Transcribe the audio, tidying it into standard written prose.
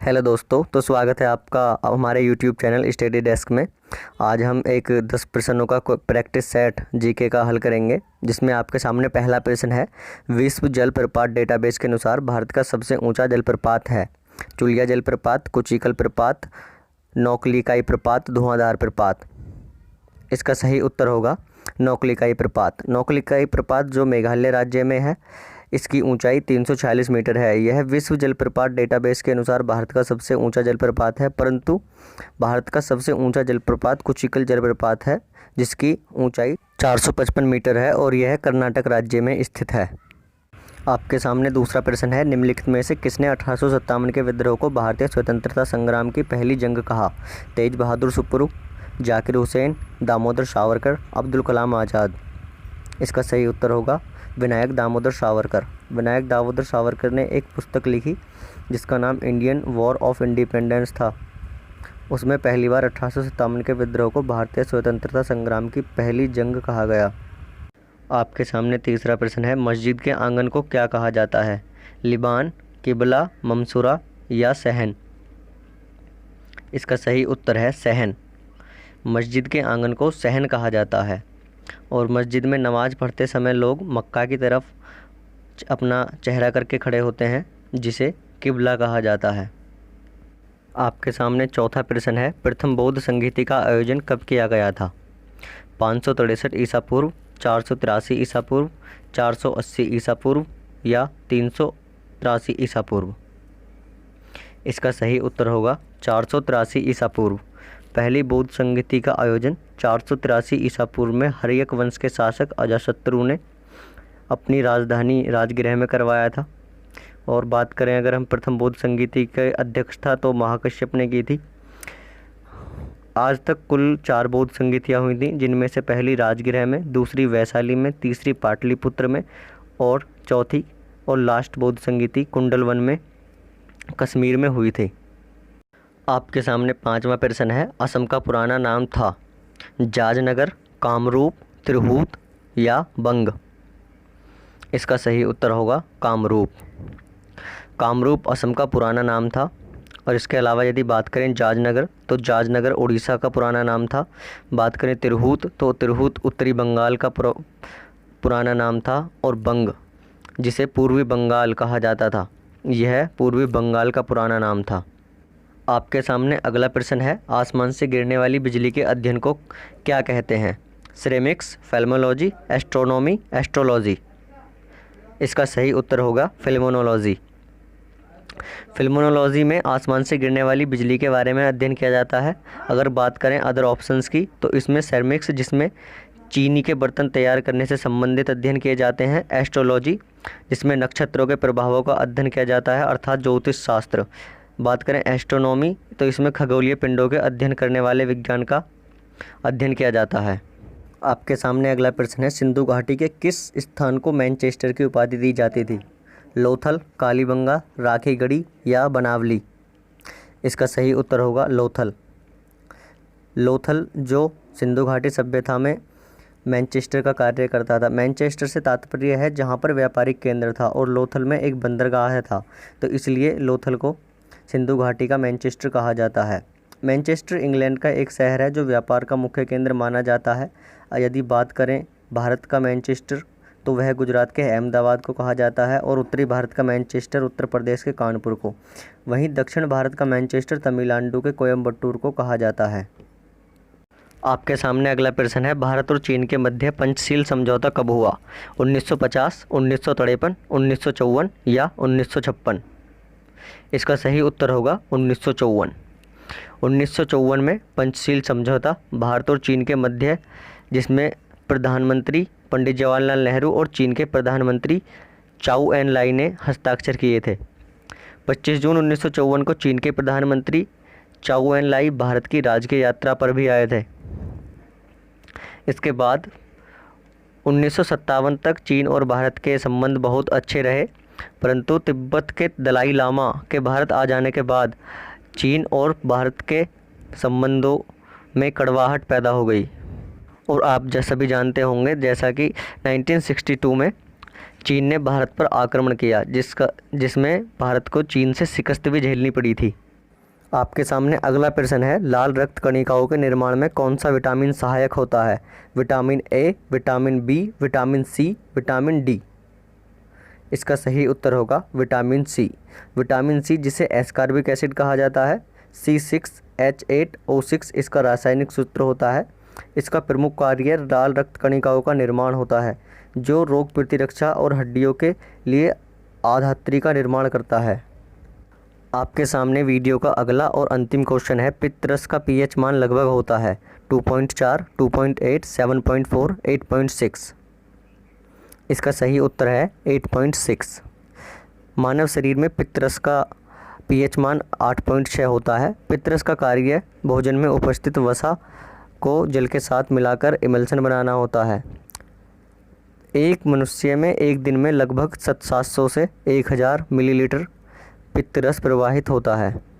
Hello दोस्तों, तो स्वागत है आपका हमारे यूट्यूब चैनल स्टडी डेस्क में। आज हम एक 10 प्रश्नों का प्रैक्टिस सेट जीके का हल करेंगे, जिसमें आपके सामने पहला प्रश्न है। विश्व जल प्रपात डेटाबेस के अनुसार भारत का सबसे ऊंचा जलप्रपात है। चुलिया जलप्रपात, कुचिकल प्रपात, नौकलिकाई प्रपात, धुआंधार प्रपात। इसका सही उत्तर होगा नौकलिकाई प्रपात। नौकलिकाई प्रपात जो मेघालय राज्य में है, इसकी ऊंचाई 346 मीटर है। यह विश्व जलप्रपात डेटाबेस के अनुसार भारत का सबसे ऊंचा जलप्रपात है, परंतु भारत का सबसे ऊंचा जलप्रपात कुचिकल जलप्रपात है, जिसकी ऊंचाई 455 मीटर है और यह कर्नाटक राज्य में स्थित है। आपके सामने दूसरा प्रश्न है। निम्नलिखित में से किसने 1857 के विद्रोह को भारतीय स्वतंत्रता संग्राम की पहली जंग कहा? तेज बहादुर सुप्रू, जाकिर हुसैन, दामोदर सावरकर, अब्दुल कलाम आज़ाद। इसका सही उत्तर होगा विनायक दामोदर सावरकर। विनायक दामोदर सावरकर ने एक पुस्तक लिखी जिसका नाम इंडियन वॉर ऑफ इंडिपेंडेंस था। उसमें पहली बार 1857 के विद्रोह को भारतीय स्वतंत्रता संग्राम की पहली जंग कहा गया। आपके सामने तीसरा प्रश्न है। मस्जिद के आंगन को क्या कहा जाता है? लिबान, किबला, ममसूरा या सहन। इसका सही उत्तर है सहन। मस्जिद के आंगन को सहन कहा जाता है और मस्जिद में नमाज़ पढ़ते समय लोग मक्का की तरफ अपना चेहरा करके खड़े होते हैं, जिसे किबला कहा जाता है। आपके सामने चौथा प्रश्न है। प्रथम बौद्ध संगीति का आयोजन कब किया गया था? 563 ईसा पूर्व, 483 ईसा पूर्व, 480 ईसा पूर्व या 383 ईसा पूर्व। इसका सही उत्तर होगा 483 ईसा पूर्व। पहली बौद्ध संगीति का आयोजन 483 ईसा पूर्व में हर्यक वंश के शासक अजातशत्रु ने अपनी राजधानी राजगृह में करवाया था। और बात करें अगर हम प्रथम बौद्ध संगीति के अध्यक्षता, तो महाकश्यप ने की थी। आज तक कुल 4 बौद्ध संगीतियाँ हुई थी, जिनमें से पहली राजगृह में, दूसरी वैशाली में, तीसरी पाटलिपुत्र में और चौथी और लास्ट बौद्ध संगीति कुंडलवन में कश्मीर में हुई थी। आपके सामने पांचवा प्रश्न है। असम का पुराना नाम था जाजनगर, कामरूप, तिरहुत या बंग। इसका सही उत्तर होगा कामरूप। कामरूप असम का पुराना नाम था। और इसके अलावा यदि बात करें जाजनगर, तो जाजनगर उड़ीसा का पुराना नाम था। बात करें तिरहुत, तो तिरहुत उत्तरी बंगाल का पुराना नाम था। और बंग, जिसे पूर्वी बंगाल कहा जाता था, यह पूर्वी बंगाल का पुराना नाम था। आपके सामने अगला प्रश्न है। आसमान से गिरने वाली बिजली के अध्ययन को क्या कहते हैं? Ceramics, filmology, astronomy, astrology. इसका सही उत्तर होगा फिल्मोनोलॉजी। फिल्मोनोलॉजी में आसमान से गिरने वाली बिजली के बारे में अध्ययन किया जाता है। अगर बात करें अदर ऑप्शंस की, तो इसमें सेरेमिक्स, जिसमें चीनी के बर्तन तैयार करने से संबंधित अध्ययन किए जाते हैं। एस्ट्रोलॉजी, जिसमें नक्षत्रों के प्रभावों का अध्ययन किया जाता है, अर्थात ज्योतिष शास्त्र। बात करें एस्ट्रोनॉमी, तो इसमें खगोलीय पिंडों के अध्ययन करने वाले विज्ञान का अध्ययन किया जाता है। आपके सामने अगला प्रश्न है। सिंधु घाटी के किस स्थान को मैनचेस्टर की उपाधि दी जाती थी? लोथल, कालीबंगा, राखीगढ़ी या बनावली। इसका सही उत्तर होगा लोथल। लोथल जो सिंधु घाटी सभ्यता में मैनचेस्टर का कार्य करता था। मैनचेस्टर से तात्पर्य है जहाँ पर व्यापारिक केंद्र था, और लोथल में एक बंदरगाह था, तो इसलिए लोथल को सिंधु घाटी का मैनचेस्टर कहा जाता है। मैनचेस्टर इंग्लैंड का एक शहर है जो व्यापार का मुख्य केंद्र माना जाता है। यदि बात करें भारत का मैनचेस्टर, तो वह गुजरात के अहमदाबाद को कहा जाता है, और उत्तरी भारत का मैनचेस्टर उत्तर प्रदेश के कानपुर को। वहीं दक्षिण भारत का मैनचेस्टर तमिलनाडु के कोयम्बटूर को कहा जाता है। आपके सामने अगला प्रश्न है। भारत और चीन के मध्य पंचशील समझौता कब हुआ? 1950, 1953, 1954 या 1956। इसका सही उत्तर होगा 1954। 1954 में पंचशील समझौता भारत और चीन के मध्य, जिसमें प्रधानमंत्री पंडित जवाहरलाल नेहरू और चीन के प्रधानमंत्री चाउ एन लाई ने हस्ताक्षर किए थे। 25 जून 1954 को चीन के प्रधानमंत्री चाउ एन लाई भारत की राजकीय यात्रा पर भी आए थे। इसके बाद 1957 तक चीन और भारत के संबंध बहुत अच्छे रहे, परंतु तिब्बत के दलाई लामा के भारत आ जाने के बाद चीन और भारत के संबंधों में कड़वाहट पैदा हो गई। और आप जैसा भी जानते होंगे, जैसा कि 1962 में चीन ने भारत पर आक्रमण किया, जिसमें भारत को चीन से शिकस्त भी झेलनी पड़ी थी। आपके सामने अगला प्रश्न है, लाल रक्त कणिकाओं के निर्माण में कौन सा विटामिन सहायक होता है? Vitamin A, vitamin B, vitamin C, vitamin D. इसका सही उत्तर होगा विटामिन सी। विटामिन सी जिसे एस्कॉर्बिक एसिड कहा जाता है, C6H8O6 इसका रासायनिक सूत्र होता है। इसका प्रमुख कार्य लाल रक्त कणिकाओं का निर्माण होता है, जो रोग प्रतिरक्षा और हड्डियों के लिए आधात्री का निर्माण करता है। आपके सामने वीडियो का अगला और अंतिम क्वेश्चन है, पित्तरस का पीएच मान लगभग होता है 2.4, 2.8, 7.4, 8.6। इसका सही उत्तर है 8.6। मानव शरीर में पित्तरस का पीएच मान 8.6 होता है। पित्तरस का कार्य भोजन में उपस्थित वसा को जल के साथ मिलाकर इमल्शन बनाना होता है। एक मनुष्य में एक दिन में लगभग 700 से 1000 मिलीलीटर पित्तरस प्रवाहित होता है।